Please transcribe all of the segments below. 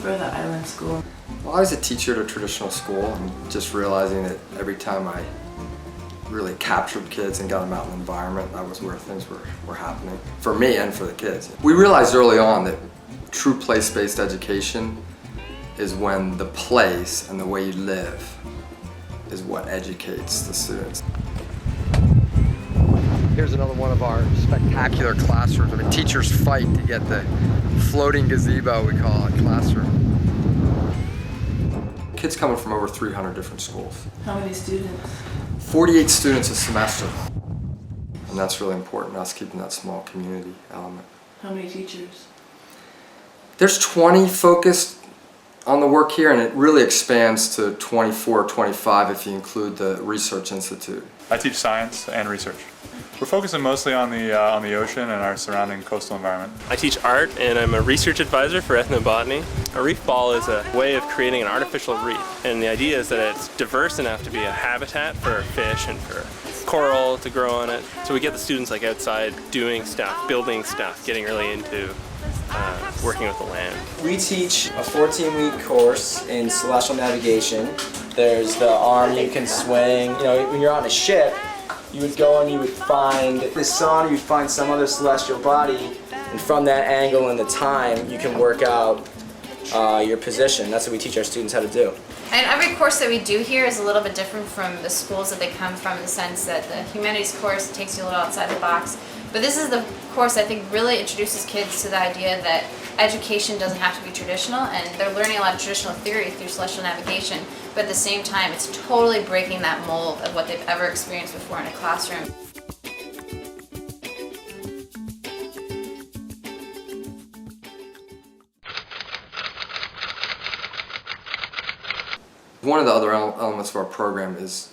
for the island school? Well, I was a teacher at a traditional school, and just realizing that every time I really captured kids and got them out in the environment, that was where things were happening, for me and for the kids. We realized early on that true place-based education is when the place and the way you live is what educates the students. Here's another one of our spectacular classrooms. I mean, teachers fight to get the floating gazebo, we call it, classroom. Kids coming from over 300 different schools. How many students? 48 students a semester. And that's really important, us keeping that small community element. How many teachers? There's 20 focused on the work here, and it really expands to 24 or 25 if you include the Research Institute. I teach science and research. We're focusing mostly on the ocean and our surrounding coastal environment. I teach art, and I'm a research advisor for ethnobotany. A reef ball is a way of creating an artificial reef, and the idea is that it's diverse enough to be a habitat for fish and for coral to grow on it. So we get the students like outside doing stuff, building stuff, getting really into working with the land. We teach a 14-week course in celestial navigation. There's the arm you can swing. You know, when you're on a ship, you would go and you would find the sun, or you'd find some other celestial body, and from that angle and the time, you can work out your position. That's what we teach our students how to do. And every course that we do here is a little bit different from the schools that they come from, in the sense that the humanities course takes you a little outside the box. But this is the course I think really introduces kids to the idea that education doesn't have to be traditional, and they're learning a lot of traditional theory through celestial navigation, but at the same time it's totally breaking that mold of what they've ever experienced before in a classroom. One of the other elements of our program is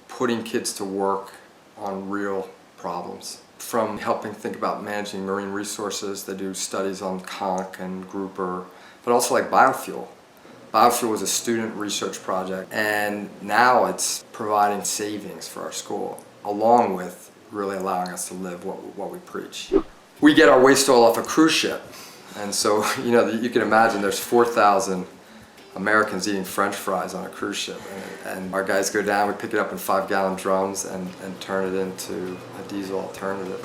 putting kids to work on real problems. From helping think about managing marine resources, they do studies on conch and grouper, but also like biofuel. Biofuel was a student research project, and now it's providing savings for our school, along with really allowing us to live what we preach. We get our waste oil off a cruise ship, and so you can imagine there's 4,000 Americans eating French fries on a cruise ship, and our guys go down, we pick it up in 5-gallon drums and turn it into a diesel alternative.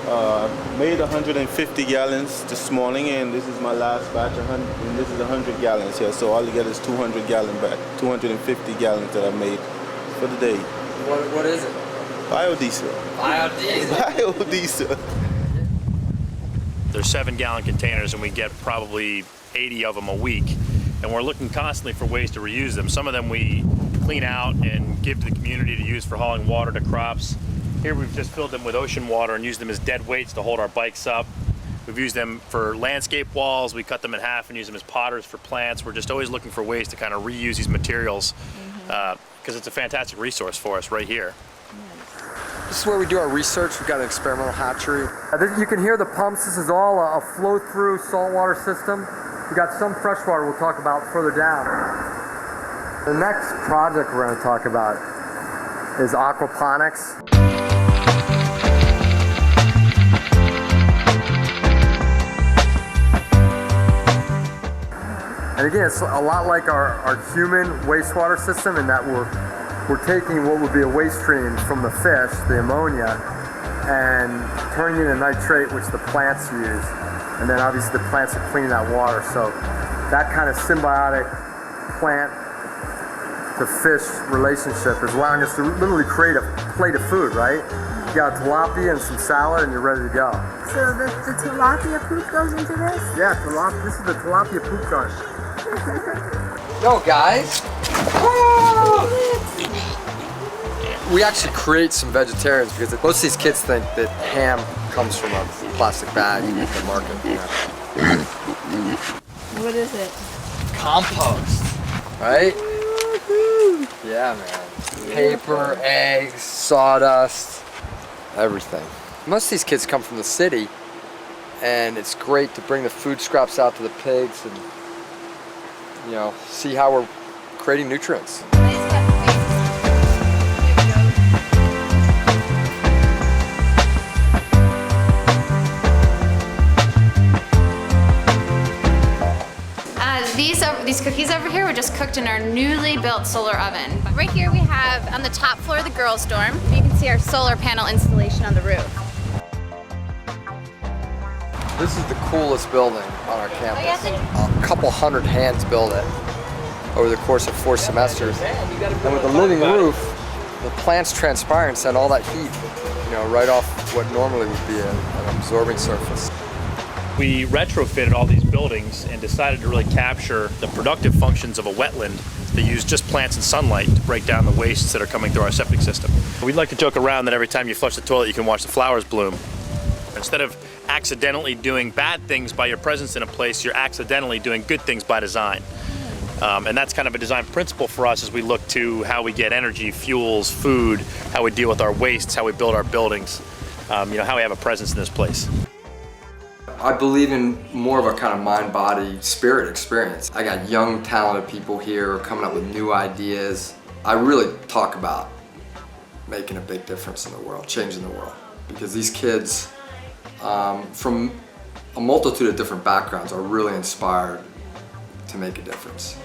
Made 150 gallons this morning, and this is my last batch, and this is 100 gallons here, so altogether it's 200 gallon batch, 250 gallons that I made for the day. What is it? Biodiesel. Biodiesel. Biodiesel. There's 7-gallon containers, and we get probably 80 of them a week. And we're looking constantly for ways to reuse them. Some of them we clean out and give to the community to use for hauling water to crops. Here we've just filled them with ocean water and used them as dead weights to hold our bikes up. We've used them for landscape walls. We cut them in half and use them as potters for plants. We're just always looking for ways to kind of reuse these materials because it's a fantastic resource for us right here. This is where we do our research. We've got an experimental hatchery. You can hear the pumps. This is all a flow-through saltwater system. We've got some freshwater we'll talk about further down. The next project we're going to talk about is aquaponics. And again, it's a lot like our human wastewater system in that we're taking what would be a waste stream from the fish, the ammonia, and turning it into nitrate, which the plants use. And then obviously the plants are cleaning that water. So that kind of symbiotic plant to fish relationship is allowing us to literally create a plate of food, right? You got tilapia and some salad and you're ready to go. So the tilapia poop goes into this? Yeah, this is the tilapia poop gun. Yo guys! We actually create some vegetarians because most of these kids think that ham comes from a plastic bag at the market. What is it? Compost, right? Yeah, man. Paper, eggs, sawdust, everything. Most of these kids come from the city, and it's great to bring the food scraps out to the pigs and, see how we're creating nutrients. These cookies over here were just cooked in our newly built solar oven. Right here we have, on the top floor of the girls' dorm, you can see our solar panel installation on the roof. This is the coolest building on our campus. A couple hundred hands built it over the course of 4 semesters. And with the living roof, the plants transpire and send all that heat, right off what normally would be an absorbing surface. We retrofitted all these buildings and decided to really capture the productive functions of a wetland that use just plants and sunlight to break down the wastes that are coming through our septic system. We'd like to joke around that every time you flush the toilet, you can watch the flowers bloom. Instead of accidentally doing bad things by your presence in a place, you're accidentally doing good things by design. And that's kind of a design principle for us as we look to how we get energy, fuels, food, how we deal with our wastes, how we build our buildings, how we have a presence in this place. I believe in more of a kind of mind, body, spirit experience. I got young, talented people here coming up with new ideas. I really talk about making a big difference in the world, changing the world. Because these kids from a multitude of different backgrounds are really inspired to make a difference.